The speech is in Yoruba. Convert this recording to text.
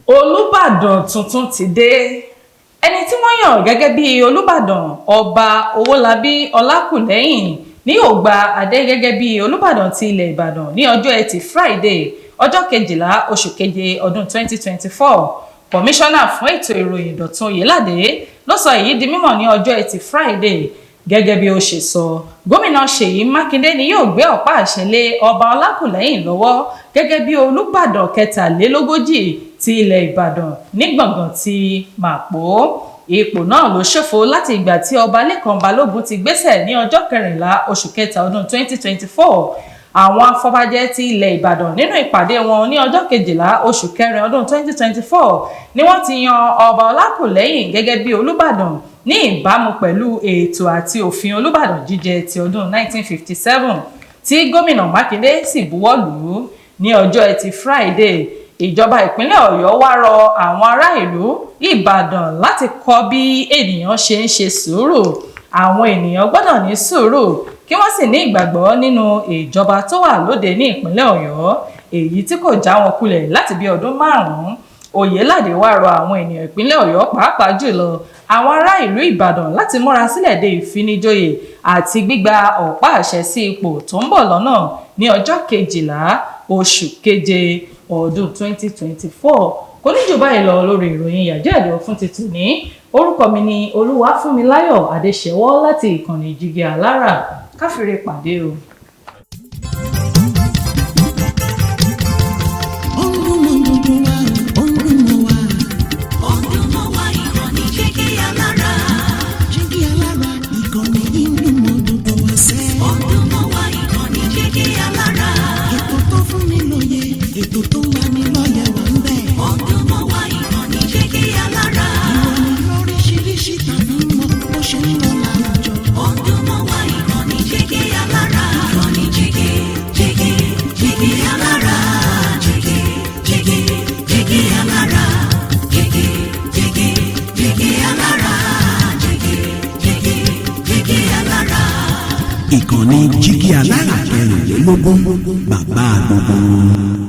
Olubadan tuntun ti dé. Ẹni tí wọ́n yàn gẹ́gẹ́ bí Olubadan ọba Owólabí Ọlákùlẹ́hìn ní yóò gba adé gẹ́gẹ́ bí Olubadan ti ilẹ̀ Ìbàdàn ní ọjọ́ Ẹtì Friday ọjọ́ 12 oṣù keje ọdún 2024. Kọmíṣánná fún ètò ìròyìn Dọ̀tun Oyèládé ló sọ èyí di mímọ̀ ní ọjọ́ Ẹtì Friday. Gẹ́gẹ́ bí ó ṣe sọ, gómìnà Ṣèyí Mákindé ni yóò gbé ọ̀pá àṣẹ lé ọba Ọlákùlẹ́hìn lọ́wọ́ gẹ́gẹ́ bí Olúbàdàn 43 ti ilẹ̀ Ìbàdàn ní gbọ̀ngàn ti Màpó. Ipò náà ló ṣòfò láti ìgbà tí ọba Lékan Balógun ti gbéṣẹ̀ ní ọjọ́ 14 oṣù kẹta ọdún 2024. Àwọn afọbajẹ ti ilẹ̀ Ìbàdàn nínú ìpàdé wọn ní ọjọ́ 12 oṣù kẹrin ọdún 2024 ni wọ́n ti yan ọba Ọlákùlẹ́hìn gẹ́gẹ́ bí Olúbàdàn ní ìbámu pẹ̀lú ètò àti òfin Olúbàdàn jíjẹ ti ọdún 1957 tí gómìnà Mákindé sì buwọ́ lù ú ní ọjọ́ Ẹtì Friday. Ìjọba ìpínlẹ̀ Ọ̀yọ́ wá rọ àwọn ará ìlú Ìbàdàn láti kọ́ bí ènìyàn ṣe ń ṣe sùúrù. Àwọn ènìyàn gbọ́dọ̀ ní sùúrù kí wọ́n sì ní ìgbàgbọ́ nínú ìjọba tó wà lóde ní ìpínlẹ̀ Ọ̀yọ́, èyí tí kò já wọn kulẹ̀ láti bí ọdún 5. Oyèládé wá rọ àwọn ènìyàn ìpínlẹ̀ Ọ̀yọ́ pàápàá jùlọ àwọn ará ìlú Ìbàdàn láti múra sílẹ̀ de ìfinijoyè àti gbígba ọ̀pá àṣẹ sí ipò tó ń bọ̀ lọ́nà ní ọjọ́ 12 oṣù keje ọdún 2024. Kò ní jù báyìí lọ lórí ìròyìn Yajoyajo fún ti tòní. Orúkọ mi ni Olúwafúnmiláyọ̀ Adéṣẹ́wọ́ láti ìkànnì Jígí Alára. Káfíńre pàdé o. Ètò tó ń lani lọ́yẹ̀ wà ń bẹ̀. Ọdún mọ́ wá ìkànnì Jígí Alára. Ìròyìn lóríṣiríṣi tàbí mọ́ bó ṣe ń lọ láwùjọ. Ọdún mọ́ wá ìkànnì Jígí Alára. Ìkànnì Jígí Alára. Jígí Alára. Jígí Alára. Jígí Alára. Ìkànnì Jígí Alára 24 bàbá gbogbo.